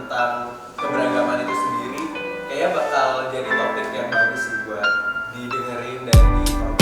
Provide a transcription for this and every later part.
tentang keberagaman itu sendiri kayaknya bakal jadi topik yang bagus sih buat didengerin dan ditonton.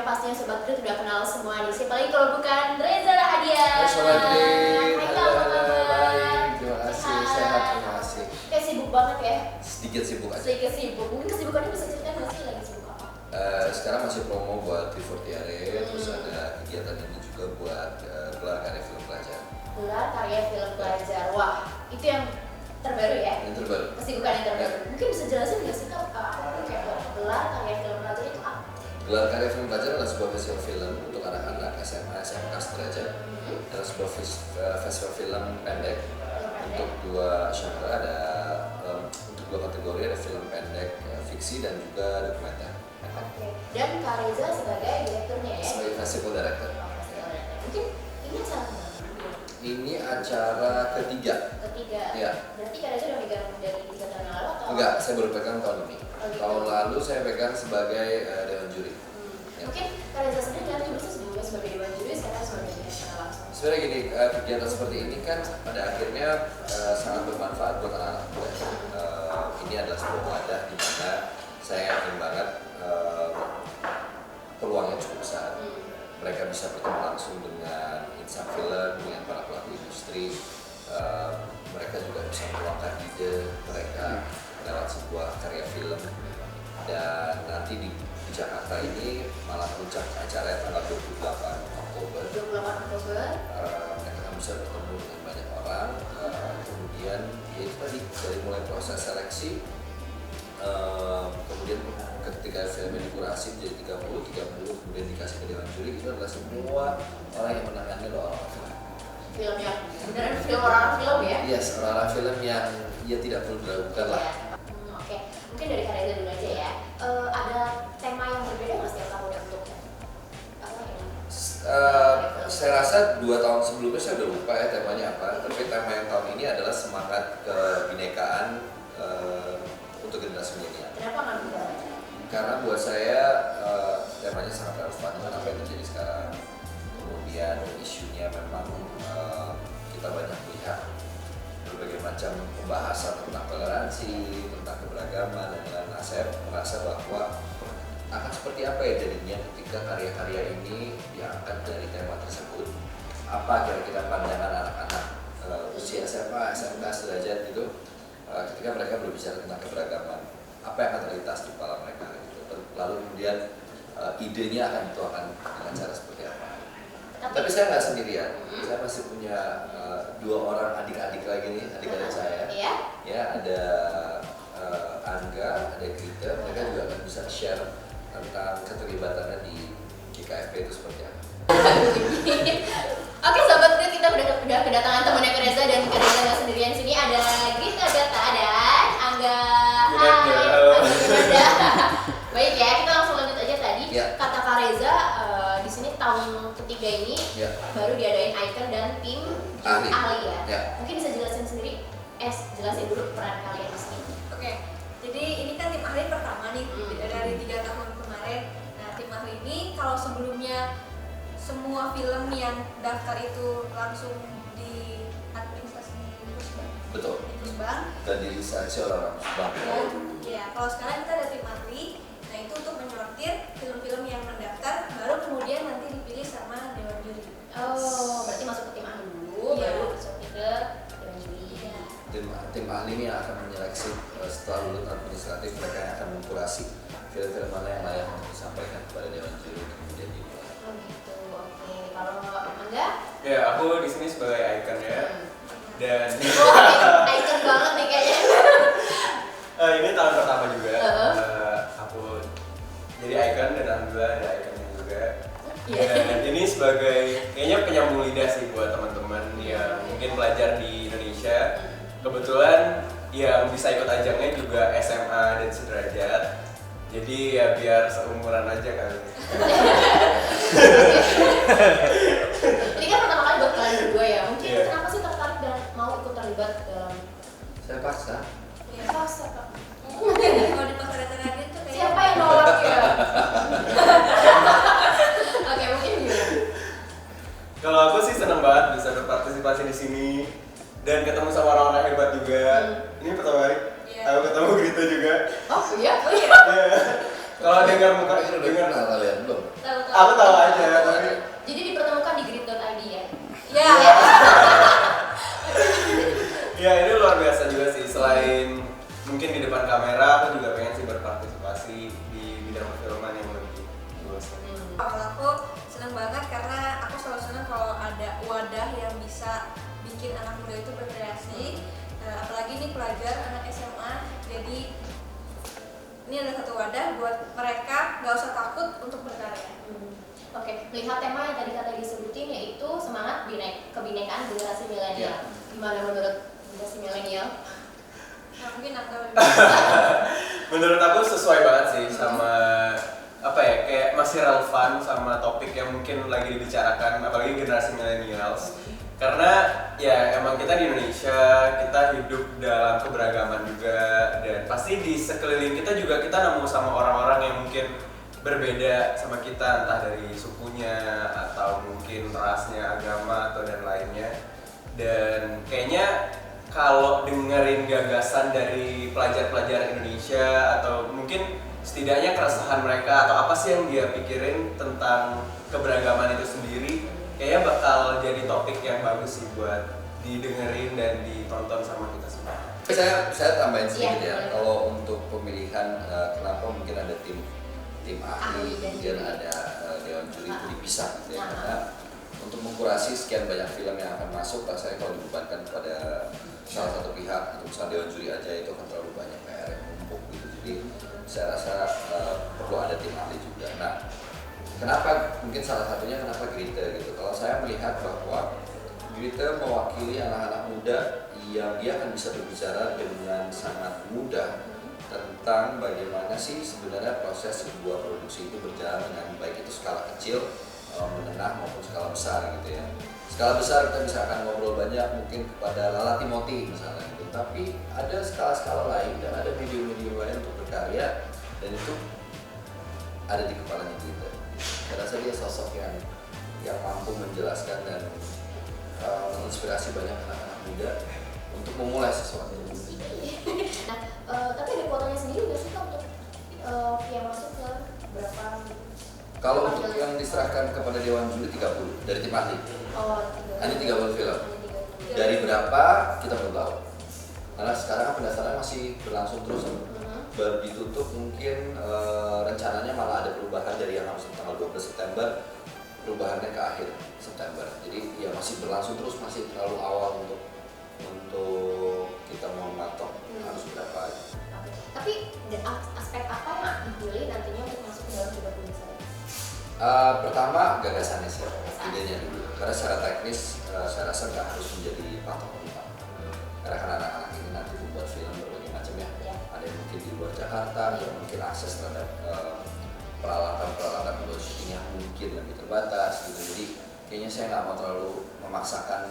Pastinya Sobat Grid udah kenal semua nih. Siapa lagi kalau bukan Reza Rahadian. Hai Sobat Grid. Hai, Halo, apa kabar? baik. Terima kasih, sehat, terima kasih. Kayak sibuk banget ya? Sedikit sibuk aja. Sedikit sibuk. Mungkin kesibukannya bisa ceritain nggak sih lagi sibuk apa? Sekarang masih promo buat Trifortiare, terus ada kegiatan ini juga buat gelar karya film pelajar. Gelar karya film pelajar. Wah, itu yang terbaru ya? Yang terbaru. Kesibukan yang terbaru. Mungkin bisa jelasin nggak sih Kak, apa itu kayak gelar karya film pelajar itu apa? Gelar karya film pelajar adalah sebuah festival film untuk anak-anak SMA, SMK sederajat. Adalah sebuah festival film pendek untuk dua genre, ada untuk dua kategori, ada film pendek fiksi dan juga dokumenter. Oke. Dan Kak Reza sebagai direkturnya ya? Sebagai festival director. Mungkin ini acara mana? Ini acara ketiga. Ya. Berarti Kak Reza udah megang dari 3 tahun yang lalu atau? Enggak, saya baru pegang tahun ini. Gitu. Tahun lalu saya pegang sebagai dewan juri. Ya. Mungkin Kak Reza sendiri nanti bisa sebelumnya sebagai dewan juri, sekarang sebagai direktur langsung. Sebenarnya gini, kegiatan seperti ini kan pada akhirnya sangat bermanfaat buat anak-anak muda. Ini adalah sebuah wadah di mana saya yakin banget peluangnya cukup besar. Mereka bisa bertemu langsung dengan insan film, dengan para pelaku industri. Mereka juga bisa meluangkan ide mereka lewat sebuah karya film. Dan nanti di Jakarta ini malah puncak acara tanggal 28 Oktober. 28 Oktober. Mereka akan bisa bertemu dengan banyak orang. Kemudian ya itu tadi dari mulai proses seleksi, kemudian ketika filmnya dikurasi menjadi 30 kemudian dikasih ke dewan juri, itu adalah semua orang yang menangani adalah orang film. Film yang beneran film orang film ya? Yes, orang-orang film yang ya tidak perlu diragukan lah. Oke. Mungkin dari Kak Reza dulu aja ya. Ada tema yang berbeda nggak setiap tahun untuk apa ini? Saya rasa 2 tahun sebelumnya saya udah lupa ya temanya apa, tapi tema yang tahun ini adalah semangat kebinekaan untuk generasi milenial. Kenapa nggak bisa? Karena buat saya temanya sangat relevan dengan apa yang terjadi sekarang. Kemudian isunya memang kita banyak lihat berbagai macam pembahasan tentang toleransi, tentang keberagaman, dan lain-lain. Saya merasa bahwa akan seperti apa ya jadinya ketika karya-karya ini diangkat dari tema tersebut. Apa kira-kira pandangan anak-anak usia SMA, SMK sederajat itu ketika mereka berbicara tentang keberagaman, apa yang akan terlintas di kepala mereka gitu. Lalu kemudian idenya akan dituangkan dengan cara seperti apa. Tapi saya nggak sendirian, saya masih punya 2 orang adik-adik lagi nih, adik-adik saya. Ya, ada Angga, ada Grita, mereka juga akan bisa share tentang keterlibatannya di GKFP itu seperti apa. Oke Sobat Grid, kita udah kedatangan temannya Kak Reza, dan Kak Reza nggak sendirian sini, ada Grita Gata dan Angga. Baik ya, kita langsung lanjut aja tadi. Kata Kak Reza, di sini tahun ketiga ini baru diadain Icon dan tim ahli ya. Mungkin bisa jelasin sendiri, jelasin dulu peran kalian di sini. Oke, jadi ini kan tim ahli pertama nih dari 3 tahun kemarin. Nah, tim ahli ini kalau sebelumnya semua film yang daftar itu langsung di administrasi Pusbang. Betul. Di Pusbang. Dan diinisiasi oleh orang Pusbang. Ya, kalau sekarang kita ada tim ahli. Nah, itu untuk menyortir film-film yang mendaftar, baru kemudian nanti dipilih sama dewan juri. Oh, berarti masuk ke tim ahli dulu, baru masuk ke dewan juri. Tim ahli ini yang akan menyeleksi setelah lulus administratif, mereka yang akan mengkurasi film-film mana yang layak untuk disampaikan kepada dewan juri untuk kemudian dinilai. Oh gitu, oke. Kalau Angga? Ya, aku di sini sebagai icon ya. Dan Icon banget nih kayaknya. ini tahun pertama juga. Aku jadi icon dan alhamdulillah ada iconnya juga. Dan ini sebagai kayaknya penyambung lidah sih buat teman-teman yang mungkin belajar di Indonesia. Kebetulan yang bisa ikut ajangnya juga SMA dan sederajat. Jadi ya biar seumuran aja kali. Ini kan pertama kali buat kalian berdua ya. Mungkin kenapa sih tertarik dan mau ikut terlibat dalam? Saya paksa. Ya, Paksa Kak. kalau di pasar itu kayak Siapa ya? Oh iya. Kalau dengar muka itu dengar kalian belum? Aku tahu aja. Jadi dipertemukan di grid.id ya? Ya. Ya ini luar biasa juga sih. Selain mungkin di depan kamera, aku juga pengen sih berpartisipasi di bidang perfilman yang lebih luas. Kalau aku senang banget karena aku selalu senang kalau ada wadah yang bisa bikin anak muda itu berkreasi. Apalagi nih pelajar anak SMA, jadi ini ada satu wadah buat mereka nggak usah takut untuk berkarya. Oke, melihat tema yang tadi kata disebutin yaitu semangat kebinekaan generasi milenial. Gimana menurut generasi milenial? Nah, mungkin atau Menurut aku sesuai banget sih sama apa ya, kayak masih relevan sama topik yang mungkin lagi dibicarakan, apalagi generasi millennials. Karena ya emang kita di Indonesia, kita hidup dalam keberagaman juga, dan pasti di sekeliling kita juga kita nemu sama orang-orang yang mungkin berbeda sama kita, entah dari sukunya atau mungkin rasnya, agama atau dan lainnya. Dan kayaknya kalau dengerin gagasan dari pelajar-pelajar Indonesia atau mungkin setidaknya keresahan mereka atau apa sih yang dia pikirin tentang keberagaman itu sendiri, kayaknya bakal jadi topik yang bagus sih buat didengerin dan ditonton sama kita semua. Saya tambahin sedikit ya. Kalau untuk pemilihan kenapa mungkin ada tim ahli, kemudian ada dewan juri itu dipisah gitu ya. Karena untuk mengkurasi sekian banyak film yang akan masuk, rasanya kalau dibebankan kepada salah satu pihak atau misalnya dewan juri aja itu akan terlalu banyak PR yang menumpuk gitu. Jadi saya rasa perlu ada tim ahli juga. Nah, kenapa mungkin salah satunya kenapa Grita gitu. Kalau saya melihat bahwa Grita mewakili anak-anak muda yang dia akan bisa berbicara dengan sangat mudah tentang bagaimana sih sebenarnya proses sebuah produksi itu berjalan dengan baik itu skala kecil, menengah maupun skala besar gitu ya. Skala besar kita bisa akan ngobrol banyak mungkin kepada Lala Timothy misalnya gitu. Tapi ada skala-skala lain dan ada medium-medium lain untuk berkarya dan itu ada di kepalanya kita. Saya rasa dia sosok yang mampu menjelaskan dan menginspirasi banyak anak-anak muda untuk memulai sesuatu. Nah, tapi ada kuotanya sendiri nggak sih Kak untuk yang masuk ke berapa? Kalau untuk yang diserahkan kepada Dewan Juri 30 dari tim ahli. Oh, hanya 30 film. Dari berapa kita belum tahu. Karena sekarang pendaftaran masih berlangsung terus. Baru ditutup mungkin rencananya malah ada perubahan dari yang harus tanggal 12 September perubahannya ke akhir September. Jadi ya masih berlangsung terus, masih terlalu awal untuk kita mau matok harus berapa. Tapi aspek apa yang dipilih nantinya untuk masuk ke dalam 30 besar? Pertama gagasannya sih, idenya dulu. Karena secara teknis saya rasa nggak harus menjadi patokan utama. Karena kan anak-anak ini nanti membuat film berbagai macam ya. Ada yang mungkin di luar Jakarta, ada yang mungkin akses terhadap peralatan untuk syuting yang mungkin lebih terbatas gitu. Jadi kayaknya saya nggak mau terlalu memaksakan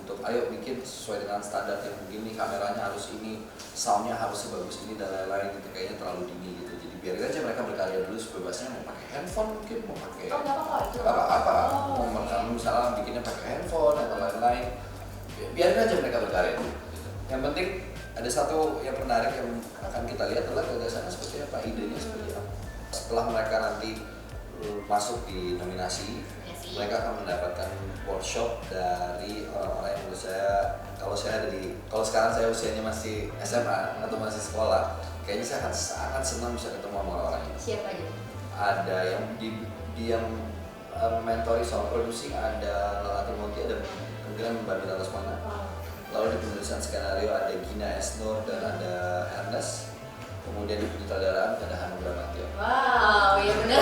untuk ayo bikin sesuai dengan standar yang begini, kameranya harus ini, soundnya harus sebagus ini dan lain-lain gitu. Kayaknya terlalu dini gitu. Jadi biarin aja mereka berkarya dulu sebebasnya, mau pakai handphone mungkin, mau pakai apa-apa, mau merekam misalnya bikinnya pakai handphone atau lain-lain, biarin aja mereka berkarya dulu. Yang penting ada satu yang menarik yang akan kita lihat adalah gagasannya seperti apa, idenya seperti apa. Setelah mereka nanti masuk di nominasi, mereka akan mendapatkan workshop dari orang-orang yang menurut saya, kalau sekarang saya usianya masih SMA atau masih sekolah, kayaknya saya akan sangat senang bisa ketemu sama orang ini. Siapa aja? Ada yang yang mentori soal produksi, ada Lala Timothy, ada kemungkinan Mbak Mila Lesmana. Lalu di penulisan skenario ada Gina Esnur dan ada Ernest. Kemudian di penyutradaraan ada Hanum Bramantyo. Wow, iya benar.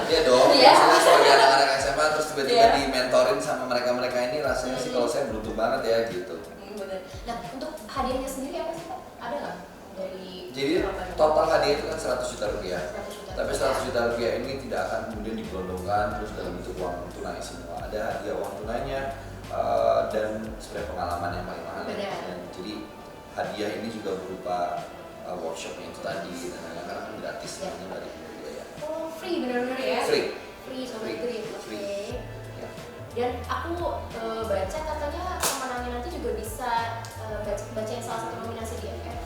Iya dong, misalnya sebagai anak-anak SMA terus tiba-tiba dimentorin sama mereka-mereka ini, rasanya sih kalau saya beruntung banget ya gitu. Benar. Nah, untuk hadiahnya sendiri apa sih Pak? Ada nggak? Jadi total hadiah itu kan 100 juta rupiah. Tapi 100 juta rupiah ini tidak akan kemudian digelondongkan terus dalam bentuk uang tunai semua. Ada hadiah uang tunainya dan sebenarnya pengalaman yang paling mahal. Jadi hadiah ini juga berupa workshopnya itu tadi dan lain-lain karena kan gratis sebenarnya dari biaya. Oh, free benar-benar ya? Free sama green. Oke. Dan aku baca katanya pemenangnya nanti juga bisa baca yang salah satu nominasi di FF.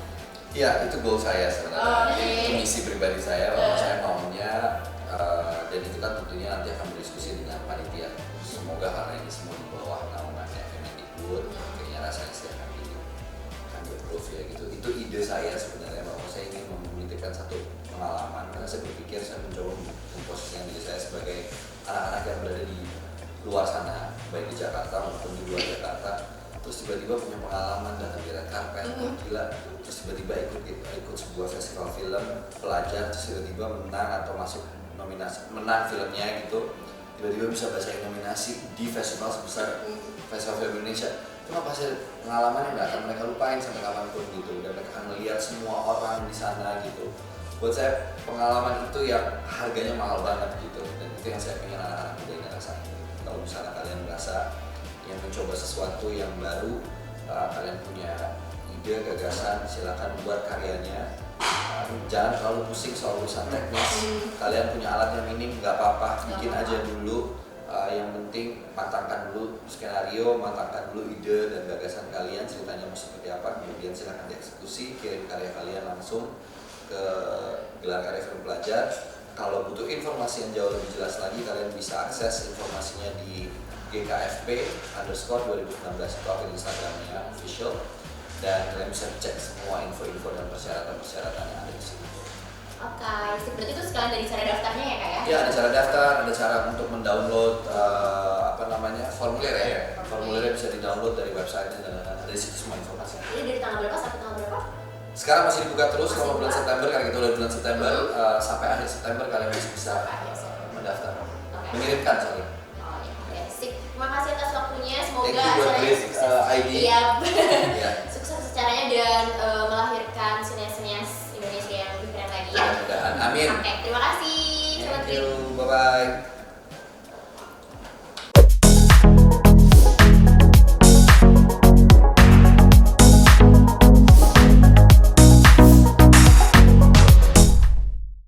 Ya, itu goal saya sebenarnya. Itu misi pribadi saya, bahwa saya maunya dan itu kan tentunya nanti akan berdiskusi dengan panitia. Semoga karena ini semua di bawah naungan Kemendikbud, kayaknya rasanya sih akan di-approve ya gitu. Itu ide saya sebenarnya, bahwa saya ingin memberikan satu pengalaman, karena saya berpikir saya mencoba memposisikan diri saya sebagai anak-anak yang berada di luar sana, baik di Jakarta maupun di luar Jakarta, terus tiba-tiba punya pengalaman datang di red carpet, gila, terus tiba-tiba ikut sebuah festival film, pelajar, terus tiba-tiba menang atau masuk nominasi, menang filmnya gitu, tiba-tiba bisa bacain nominasi di festival sebesar Festival Film Indonesia. Itu kan pasti pengalaman yang gak akan mereka lupain sampai kapanpun gitu, dan mereka akan melihat semua orang di sana gitu. Buat saya pengalaman itu yang harganya mahal banget gitu, dan itu yang saya pengen anak-anak muda ini rasain. Kalau misalnya kalian merasa yang mencoba sesuatu yang baru, kalian punya ide, gagasan, silakan buat karyanya. Jangan terlalu pusing soal urusan teknis. Kalian punya alat yang minim, nggak apa-apa, bikin aja dulu. Yang penting matangkan dulu skenario, matangkan dulu ide dan gagasan kalian, ceritanya mau seperti apa, kemudian silakan dieksekusi, kirim karya kalian langsung ke Gelar Karya Film Pelajar. Kalau butuh informasi yang jauh lebih jelas lagi, kalian bisa akses informasinya di GKFP_2016 itu akun Instagramnya official, dan kalian bisa cek semua info-info dan persyaratan-persyaratan yang ada di sini. Oke, berarti itu sekalian dari cara daftarnya ya Kak ya? Ya, ada cara daftar, ada cara untuk mendownload formulir ya. Formulirnya bisa di-download dari website dan ada di situ semua informasi. Jadi dari tanggal berapa sampai tanggal berapa? Sekarang masih dibuka terus selama bulan September, karena kita udah bulan September sampai akhir September kalian masih bisa mendaftar, mengirimkan sorry. Terima kasih atas waktunya, semoga acaranya sukses. ID. Iya. Sukses acaranya dan melahirkan sinias-sinias Indonesia yang lebih keren lagi ya. Mudah-mudahan. Amin. Oke, terima kasih. Thank you. Bye bye.